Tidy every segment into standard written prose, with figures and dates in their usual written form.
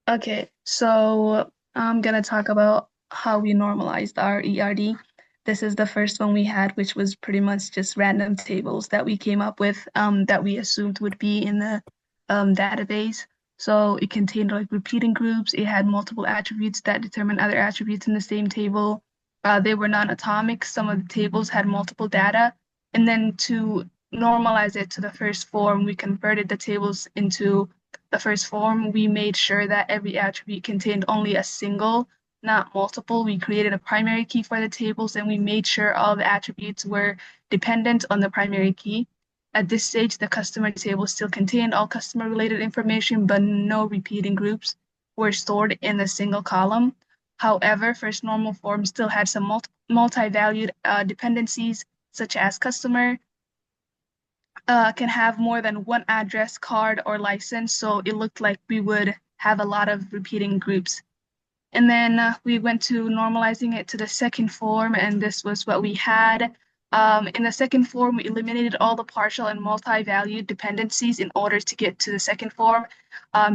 Okay, so I'm gonna talk about how we normalized our ERD. This is the first one we had, which was pretty much just random tables that we came up with that we assumed would be in the database. So it contained like repeating groups. It had multiple attributes that determine other attributes in the same table. They were non-atomic. Some of the tables had multiple data. And then to normalize it to the first form, we converted the tables into the first form. We made sure that every attribute contained only a single, not multiple. We created a primary key for the tables and we made sure all the attributes were dependent on the primary key. At this stage, the customer table still contained all customer related information, but no repeating groups were stored in a single column. However, first normal form still had some multi-valued dependencies, such as customer, can have more than one address, card, or license, so it looked like we would have a lot of repeating groups. And then we went to normalizing it to the second form, and this was what we had. In the second form, we eliminated all the partial and multi-valued dependencies in order to get to the second form.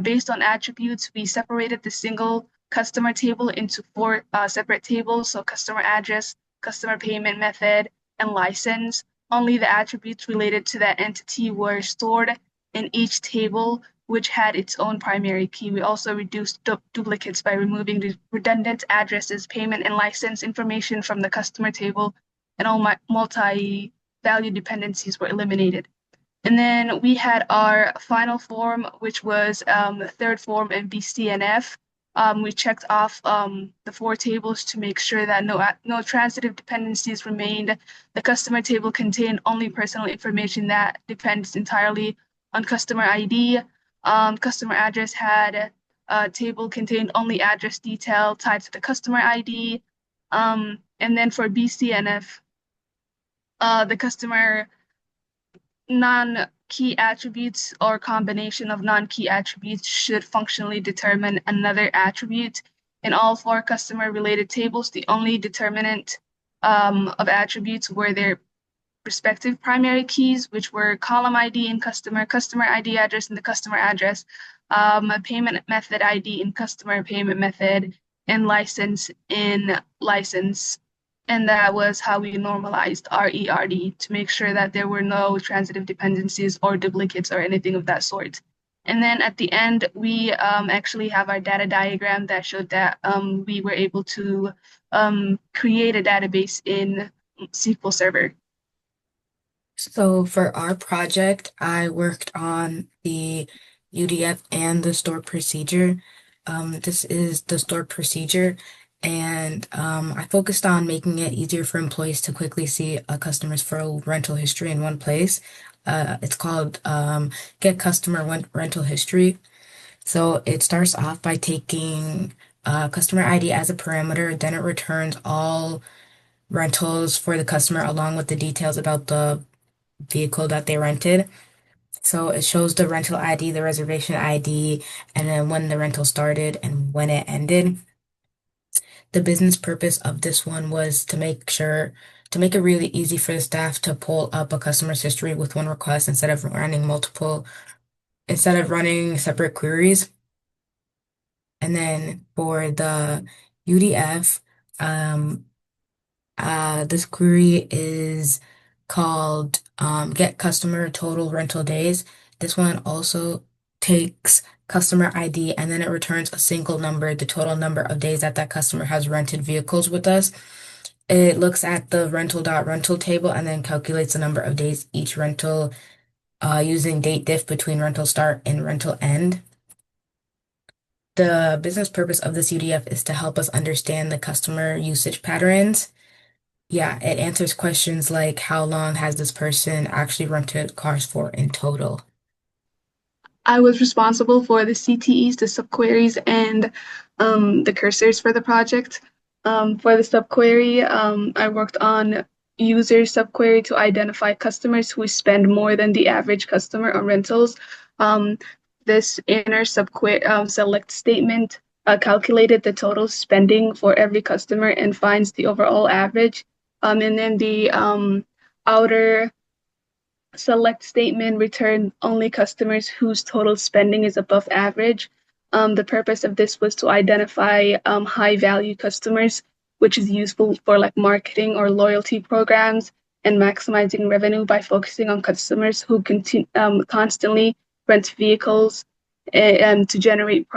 Based on attributes, we separated the single customer table into four separate tables, so customer address, customer payment method, and license. Only the attributes related to that entity were stored in each table, which had its own primary key. We also reduced duplicates by removing the redundant addresses, payment, and license information from the customer table, and all multi-value dependencies were eliminated. And then we had our final form, which was the third form in BCNF. We checked off the four tables to make sure that no transitive dependencies remained. The customer table contained only personal information that depends entirely on customer ID. Customer address had a table contained only address detail tied to the customer ID. And then for BCNF, the customer non-key attributes or combination of non-key attributes should functionally determine another attribute. In all four customer-related tables, the only determinant of attributes were their respective primary keys, which were column ID in customer, customer ID address in the customer address, payment method ID in customer payment method, and license in license. And that was how we normalized our ERD to make sure that there were no transitive dependencies or duplicates or anything of that sort. And then at the end, we actually have our data diagram that showed that we were able to create a database in SQL Server. So for our project, I worked on the UDF and the store procedure. This is the store procedure, and I focused on making it easier for employees to quickly see a customer's full rental history in one place. It's called Get Customer Rental History. So it starts off by taking customer ID as a parameter, then it returns all rentals for the customer along with the details about the vehicle that they rented. So it shows the rental ID, the reservation ID, and then when the rental started and when it ended. The business purpose of this one was to make it really easy for the staff to pull up a customer's history with one request instead of running separate queries. And then for the UDF, um, this query is called Get Customer Total Rental Days. This one also takes customer ID and then it returns a single number, the total number of days that that customer has rented vehicles with us. It looks at the rental table and then calculates the number of days each rental using date diff between rental start and rental end. The business purpose of this UDF is to help us understand the customer usage patterns. Yeah, it answers questions like how long has this person actually rented cars for in total? I was responsible for the CTEs, the subqueries, and the cursors for the project. For the subquery, I worked on user subquery to identify customers who spend more than the average customer on rentals. Um, this inner subquery select statement calculated the total spending for every customer and finds the overall average. And then the outer select statement return only customers whose total spending is above average. The purpose of this was to identify high value customers, which is useful for like marketing or loyalty programs and maximizing revenue by focusing on customers who constantly rent vehicles and to generate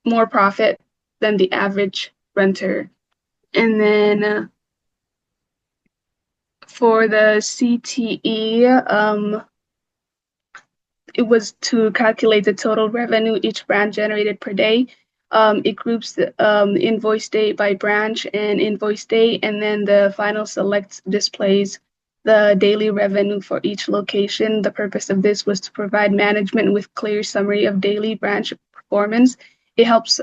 more profit than the average renter. And then for the CTE, it was to calculate the total revenue each branch generated per day. It groups the invoice date by branch and invoice date, and then the final select displays the daily revenue for each location. The purpose of this was to provide management with clear summary of daily branch performance. It helps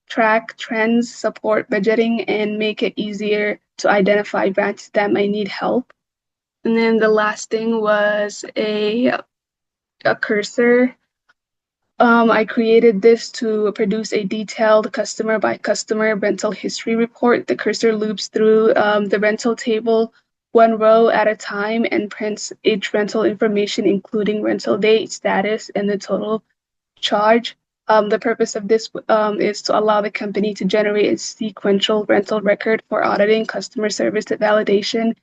track trends, support budgeting, and make it easier to identify branches that might need help. And then the last thing was a cursor. I created this to produce a detailed customer by customer rental history report. The cursor loops through the rental table one row at a time and prints each rental information, including rental date, status, and the total charge. The purpose of this is to allow the company to generate a sequential rental record for auditing, customer service validation,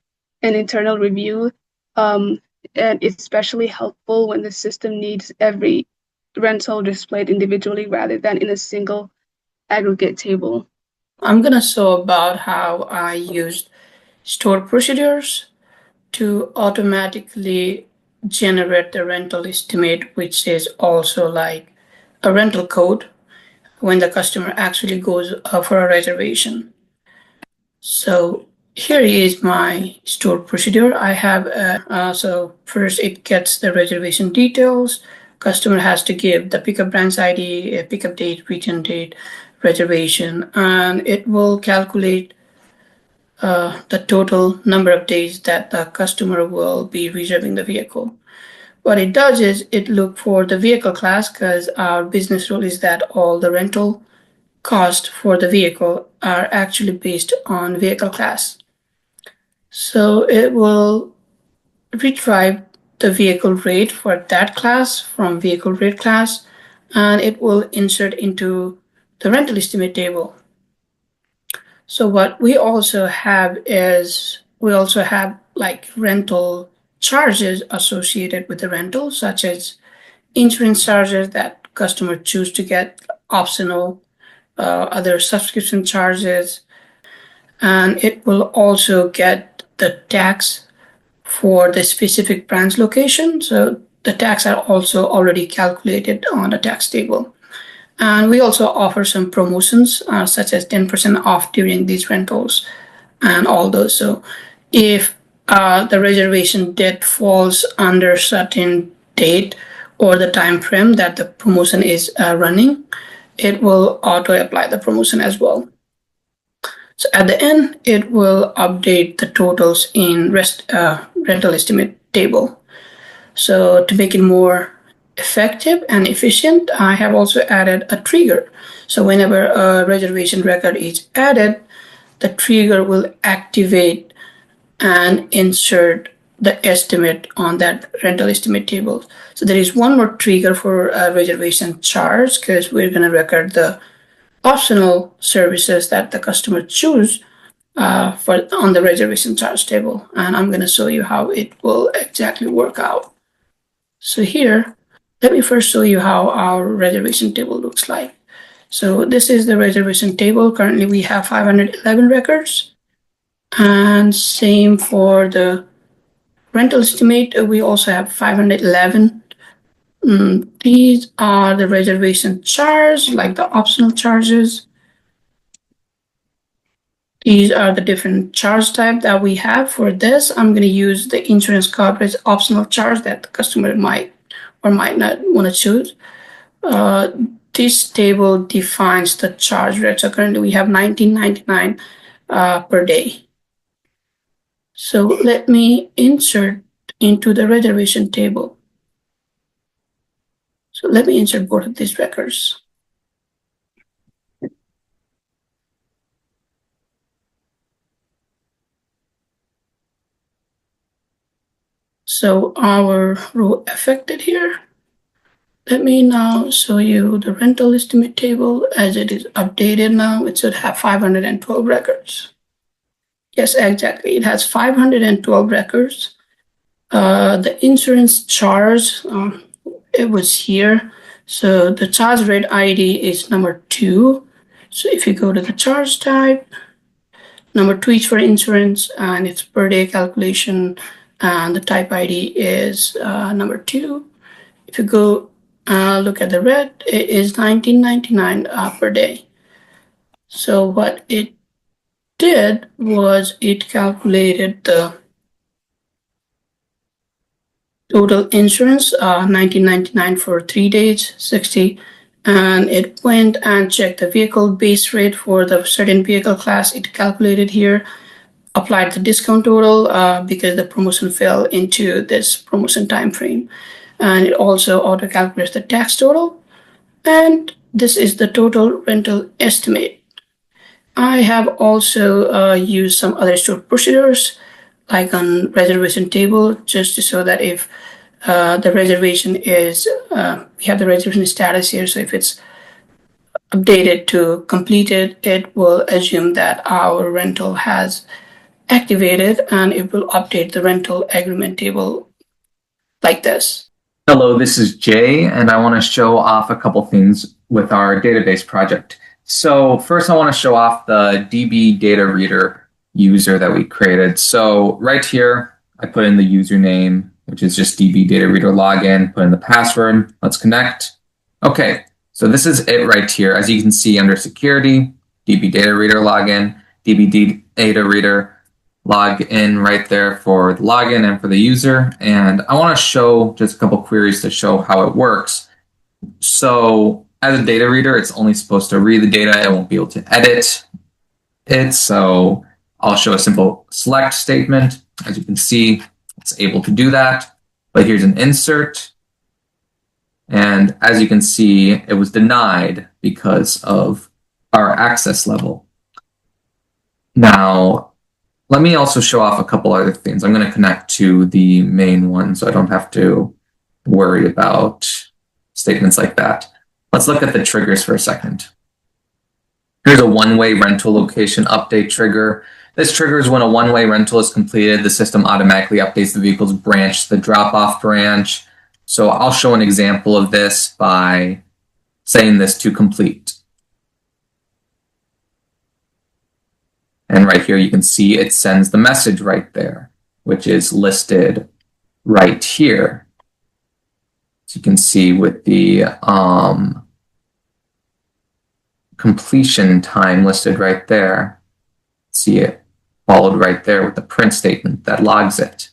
and internal review. Um, and it's especially helpful when the system needs every rental displayed individually rather than in a single aggregate table. I'm going to show about how I used store procedures to automatically generate the rental estimate, which is also like a rental code when the customer actually goes for a reservation. So here is my store procedure. I have so first it gets the reservation details. Customer has to give the pickup branch ID, pickup date, return date, reservation, and it will calculate the total number of days that the customer will be reserving the vehicle. What it does is it look for the vehicle class because our business rule is that all the rental cost for the vehicle are actually based on vehicle class. So it will retrieve the vehicle rate for that class from vehicle rate class, and it will insert into the rental estimate table. So what we also have is we also have like rental charges associated with the rental, such as insurance charges that customer choose to get optional, other subscription charges, and it will also get the tax for the specific branch location. So the tax are also already calculated on the tax table. And we also offer some promotions, such as 10% off during these rentals and all those. So if the reservation date falls under certain date or the time frame that the promotion is running, it will auto apply the promotion as well. So at the end, it will update the totals in rental estimate table. So to make it more effective and efficient, I have also added a trigger. So whenever a reservation record is added, the trigger will activate and insert the estimate on that rental estimate table. So there is one more trigger for a reservation charge because we're going to record the optional services that the customer choose for on the reservation charge table. And I'm going to show you how it will exactly work out. So here, let me first show you how our reservation table looks like. So this is the reservation table. Currently we have 511 records. And same for the rental estimate, we also have 511. These are the reservation charges, like the optional charges. These are the different charge type that we have. For this, I'm going to use the insurance coverage optional charge that the customer might or might not want to choose. This table defines the charge rate. So currently we have $19.99 per day. So let me insert into the reservation table. So let me insert both of these records. So our row affected here. Let me now show you the rental estimate table as it is updated now. It should have 512 records. Yes, exactly. It has 512 records. The insurance charge, it was here. So the charge rate ID is number 2. So if you go to the charge type, number 2 is for insurance and it's per day calculation, and the type ID is number 2. If you go look at the red, it is 1999 per day. So what it did was it calculated the total insurance, 1999 for 3 days, 60, and it went and checked the vehicle base rate for the certain vehicle class. It calculated here, applied the discount total because the promotion fell into this promotion time frame, and it also auto calculates the tax total, and this is the total rental estimate. I have also used some other stored procedures like on reservation table just to show that if the reservation is, we have the reservation status here, so if it's updated to completed, it will assume that our rental has activated and it will update the rental agreement table like this. Hello, this is Jay, and I want to show off a couple things with our database project. So first I want to show off the DB data reader user that we created. So right here, I put in the username, which is just DB data reader login, put in the password, let's connect. Okay, so this is it right here. As you can see under security, DB data reader login, DB data reader log in right there for the login and for the user. And I want to show just a couple queries to show how it works. So as a data reader, it's only supposed to read the data. It won't be able to edit it. So I'll show a simple select statement. As you can see, it's able to do that. But here's an insert. And as you can see, it was denied because of our access level. Now, let me also show off a couple other things. I'm going to connect to the main one so I don't have to worry about statements like that. Let's look at the triggers for a second. Here's a one-way rental location update trigger. This triggers when a one-way rental is completed, the system automatically updates the vehicle's branch, the drop-off branch. So I'll show an example of this by saying this to complete. And right here, you can see it sends the message right there, which is listed right here. So you can see with the completion time listed right there, see it followed right there with the print statement that logs it.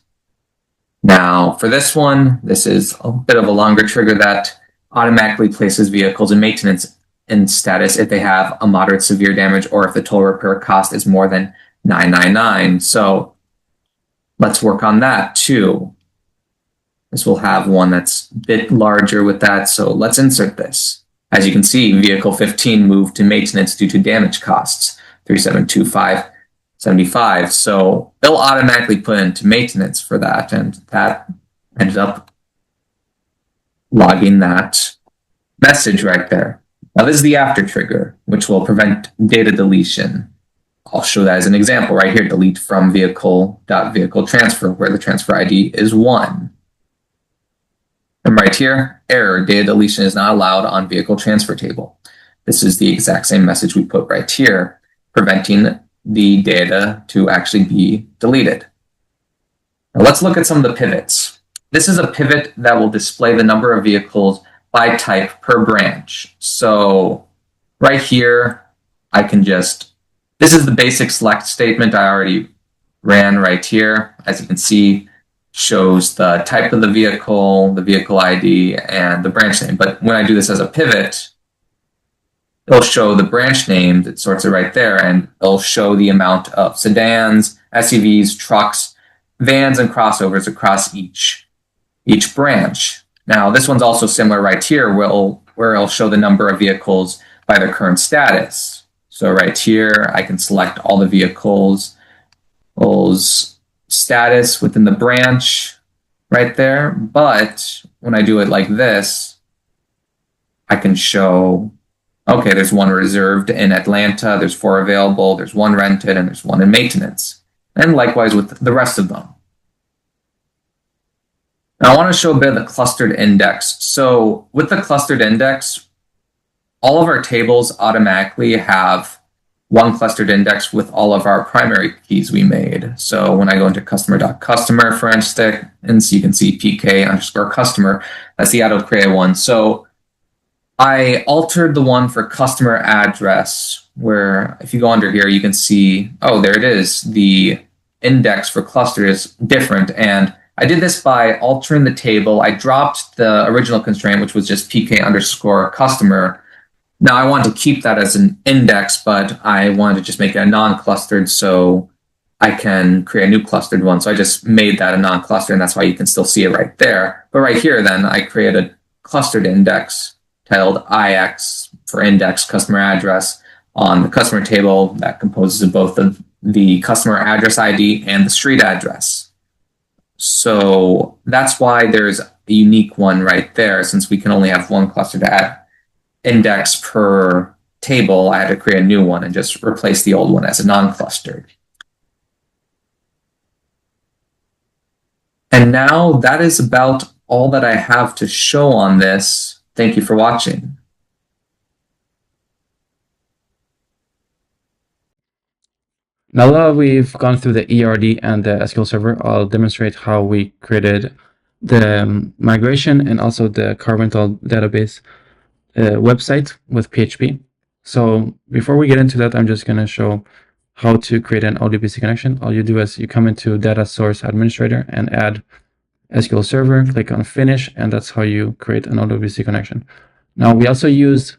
Now, for this one, this is a bit of a longer trigger that automatically places vehicles in maintenance in status if they have a moderate severe damage or if the total repair cost is more than $999. So let's work on that too. This will have one that's a bit larger with that. So let's insert this. As you can see, vehicle 15 moved to maintenance due to damage costs, 3725.75. So they'll automatically put into maintenance for that. And that ended up logging that message right there. Now this is the after trigger, which will prevent data deletion. I'll show that as an example right here, delete from vehicle.vehicle transfer, where the transfer ID is 1. And right here, error, data deletion is not allowed on vehicle transfer table. This is the exact same message we put right here, preventing the data to actually be deleted. Now let's look at some of the pivots. This is a pivot that will display the number of vehicles by type per branch. So right here, I can just, this is the basic select statement I already ran right here. As you can see, shows the type of the vehicle ID, and the branch name. But when I do this as a pivot, it'll show the branch name, it sorts it right there, and it'll show the amount of sedans, SUVs, trucks, vans, and crossovers across each branch. Now, this one's also similar right here, where it'll show the number of vehicles by their current status. So right here, I can select all the vehicles' status within the branch right there. But when I do it like this, I can show, okay, there's one reserved in Atlanta, there's 4 available, there's 1 rented, and there's 1 in maintenance. And likewise with the rest of them. Now I want to show a bit of the clustered index. So with the clustered index, all of our tables automatically have 1 clustered index with all of our primary keys we made. So when I go into customer.customer, for instance, you can see pk_customer. That's the auto-create one. So I altered the one for customer address, where if you go under here, you can see, oh, there it is. The index for cluster is different. And I did this by altering the table. I dropped the original constraint, which was just pk_customer. Now I want to keep that as an index, but I wanted to just make it a non-clustered so I can create a new clustered one. So I just made that a non-clustered, and that's why you can still see it right there. But right here, then, I created a clustered index titled IX for index customer address on the customer table that composes of both of the customer address ID and the street address. So that's why there's a unique one right there. Since we can only have 1 clustered index per table, I had to create a new one and just replace the old one as a non-clustered. And now that is about all that I have to show on this. Thank you for watching. Now that we've gone through the ERD and the SQL Server, I'll demonstrate how we created the migration and also the car rental database website with PHP. So before we get into that, I'm just going to show how to create an ODBC connection. All you do is you come into Data Source Administrator and add SQL Server, click on Finish, and that's how you create an ODBC connection. Now we also use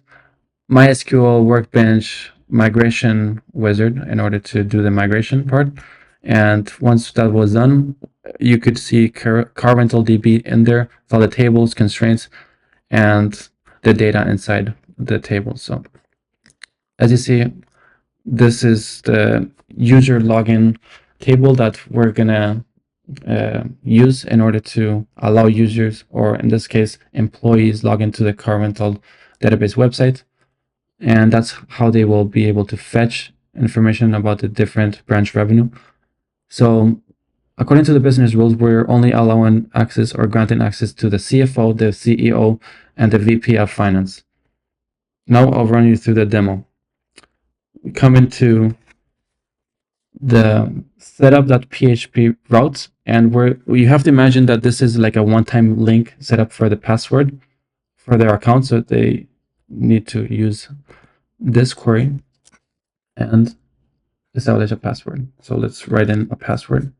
MySQL Workbench migration wizard in order to do the migration part. And once that was done, you could see car rental DB in there with all the tables, constraints, and the data inside the table. So as you see, this is the user login table that we're gonna use in order to allow users, or in this case, employees, log into the car rental database website. And that's how they will be able to fetch information about the different branch revenue. So according to the business rules, we're only allowing access or granting access to the CFO, the CEO, and the VP of Finance. Now I'll run you through the demo. We come into the setup.php routes, and you have to imagine that this is like a one-time link set up for the password for their account, so they need to use this query and establish a password. So let's write in a password.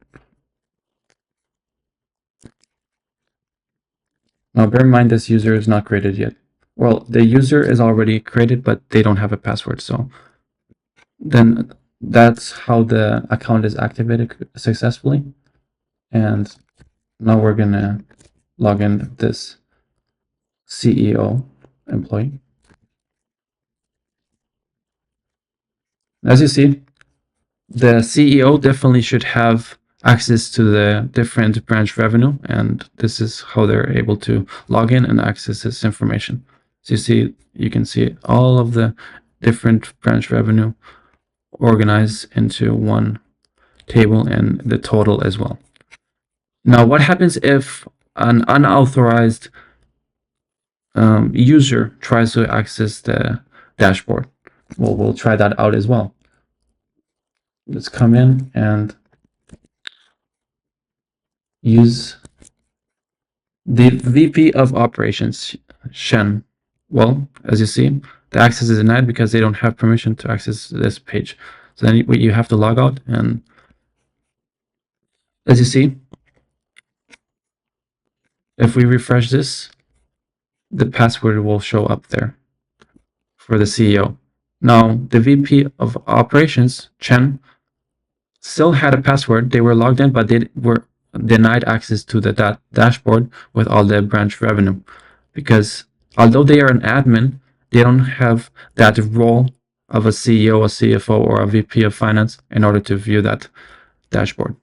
Now bear in mind this user is not created yet. Well, the user is already created, but they don't have a password. So then that's how the account is activated successfully. And now we're gonna log in this CEO employee. As you see, the CEO definitely should have access to the different branch revenue, and this is how they're able to log in and access this information. So you can see all of the different branch revenue organized into one table and the total as well. Now, what happens if an unauthorized user tries to access the dashboard? Well, we'll try that out as well. Let's come in and use the VP of Operations, Shen. Well, as you see, the access is denied because they don't have permission to access this page. So then you have to log out, and as you see, if we refresh this, the password will show up there for the CEO. Now, the VP of Operations, Chen, still had a password. They were logged in, but they were denied access to the dashboard with all the branch revenue, because although they are an admin, they don't have that role of a CEO, a CFO, or a VP of Finance in order to view that dashboard.